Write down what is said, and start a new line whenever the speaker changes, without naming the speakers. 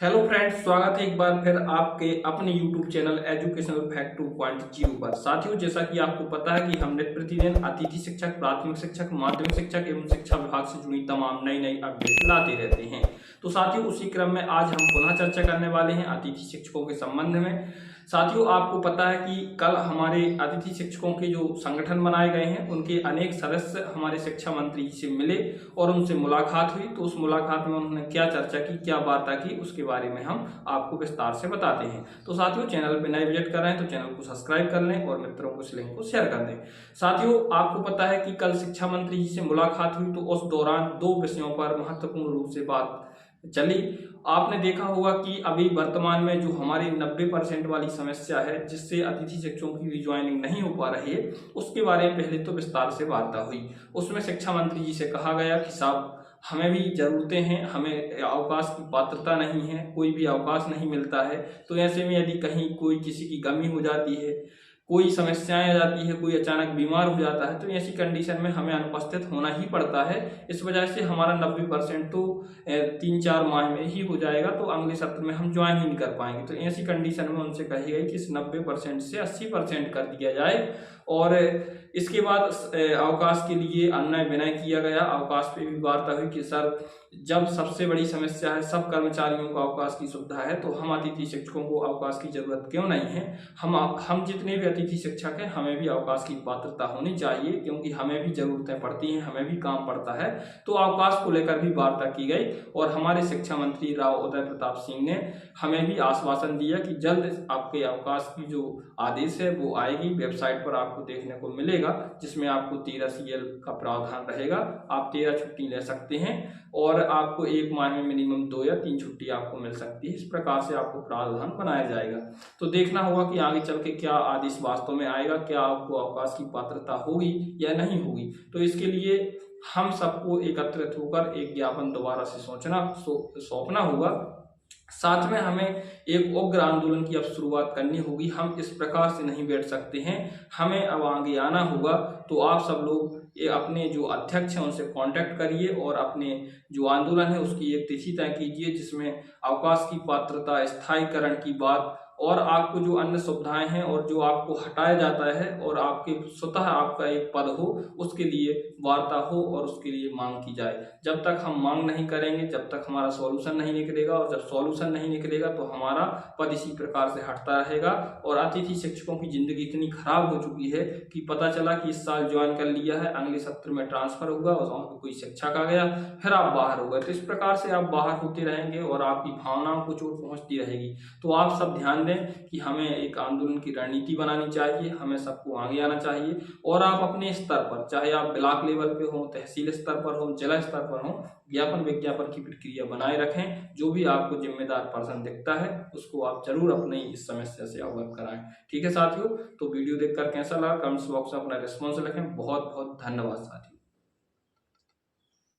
Hello friends, स्वागत है एक बार फिर आपके अपने यूट्यूब चैनल एजुकेशनल फैक्ट 2.0 पर। साथियों, जैसा कि आपको पता है कि हम नित्य प्रतिदिन अतिथि शिक्षक, प्राथमिक शिक्षक, माध्यमिक शिक्षक एवं शिक्षा विभाग से जुड़ी तमाम नई नई अपडेट लाते रहते हैं। तो साथियों, उसी क्रम में आज हम पुनः चर्चा करने वाले हैं अतिथि शिक्षकों के संबंध में। साथियों, आपको पता है कि कल हमारे अतिथि शिक्षकों के जो संगठन बनाए गए हैं उनके अनेक सदस्य हमारे शिक्षा मंत्री जी से मिले और उनसे मुलाकात हुई। तो उस मुलाकात में उन्होंने क्या चर्चा की, क्या वार्ता की, उसके बारे में हम आपको विस्तार से बताते हैं। तो साथियों, चैनल पे नए विजिट कर रहे हैं तो चैनल को सब्सक्राइब कर लें और मित्रों को इस लिंक को शेयर कर दें। साथियों, आपको पता है कि कल शिक्षा मंत्री जी से मुलाकात हुई तो उस दौरान दो विषयों पर महत्वपूर्ण रूप से बात चली। आपने देखा होगा कि अभी वर्तमान में जो हमारी 90% वाली समस्या है जिससे अतिथि शिक्षकों की भी ज्वाइनिंग नहीं हो पा रही है, उसके बारे में पहले तो विस्तार से वार्ता हुई। उसमें शिक्षा मंत्री जी से कहा गया कि साहब, हमें भी जरूरतें हैं, हमें अवकाश की पात्रता नहीं है, कोई भी अवकाश नहीं मिलता है। तो ऐसे में यदि कहीं कोई किसी की कमी हो जाती है, कोई समस्याएं आ जाती है, कोई अचानक बीमार हो जाता है, तो ऐसी कंडीशन में हमें अनुपस्थित होना ही पड़ता है। इस वजह से हमारा 90% तो 3-4 माह में ही हो जाएगा, तो अगले सत्र में हम ज्वाइन ही नहीं कर पाएंगे। तो ऐसी कंडीशन में उनसे कही गई कि इस 90% से 80% कर दिया जाए। और इसके बाद अवकाश के लिए अन्य विनय किया गया। अवकाश पे भी वार्ता हुई कि सर, जब सबसे बड़ी समस्या है, सब कर्मचारियों को अवकाश की सुविधा है, तो हम अतिथि शिक्षकों को अवकाश की जरूरत क्यों नहीं है। हम जितने भी अतिथि शिक्षक हैं, हमें भी अवकाश की पात्रता होनी चाहिए, क्योंकि हमें भी जरूरतें पड़ती हैं, हमें भी काम पड़ता है। तो अवकाश को लेकर भी वार्ता की गई और हमारे शिक्षा मंत्री राव उदय प्रताप सिंह ने हमें भी आश्वासन दिया कि जल्द आपके अवकाश की जो आदेश है वो आएगी। वेबसाइट पर आपको देखने को मिलेगा, जिसमें आपको 13 CL का प्रावधान रहेगा। आप 13 छुट्टी ले सकते हैं और आपको एक माह में मिनिमम 2 या 3 छुट्टी आपको मिल सकती है। इस प्रकार से आपको प्रावधान बनाया जाएगा। तो देखना होगा कि आगे चल के क्या आदेश वास्तव में आएगा, क्या आपको अवकाश की पात्रता होगी या नहीं होगी। तो इसके लिए हम सबको एकत्रित होकर एक ज्ञापन दोबारा से सौंपना होगा। साथ में हमें एक उग्र आंदोलन की अब शुरुआत करनी होगी। हम इस प्रकार से नहीं बैठ सकते हैं, हमें अब आगे आना होगा। तो आप सब लोग अपने जो अध्यक्ष हैं उनसे कांटेक्ट करिए और अपने जो आंदोलन है उसकी एक तिथि तय कीजिए, जिसमें अवकाश की पात्रता, स्थायीकरण की बात और आपको जो अन्य सुविधाएं हैं और जो आपको हटाया जाता है और आपके स्वतः आपका एक पद हो, उसके लिए वार्ता हो और उसके लिए मांग की जाए। जब तक हम मांग नहीं करेंगे, जब तक हमारा सॉल्यूशन नहीं निकलेगा, और जब सॉल्यूशन नहीं निकलेगा तो हमारा पद इसी प्रकार से हटता रहेगा। और अतिथि शिक्षकों की जिंदगी इतनी खराब हो चुकी है कि पता चला कि इस साल ज्वाइन कर लिया है, अगले सत्र में ट्रांसफर होगा और वहां पे कोई शिक्षक आ गया, फिर आप बाहर हो गए। तो इस प्रकार से आप बाहर होते रहेंगे और आपकी भावनाओं को चोट पहुंचती रहेगी। तो आप सब ध्यान दें कि हमें एक आंदोलन की रणनीति बनानी चाहिए, हमें सबको आगे आना चाहिए। और आप अपने स्तर पर, चाहे आप ब्लॉक लेवल पे हो, तहसील स्तर पर हो, जिला स्तर पर हो, विज्ञापन की प्रक्रिया बनाए रखें। जो भी आपको जिम्मेदार पर्सन दिखता है उसको आप जरूर अपनी इस समस्या से अवगत कराएं। ठीक है साथियों, तो वीडियो देखकर कैसा लगा कमेंट्स बॉक्स में अपना रिस्पॉन्स लिखें। बहुत बहुत धन्यवाद साथियों।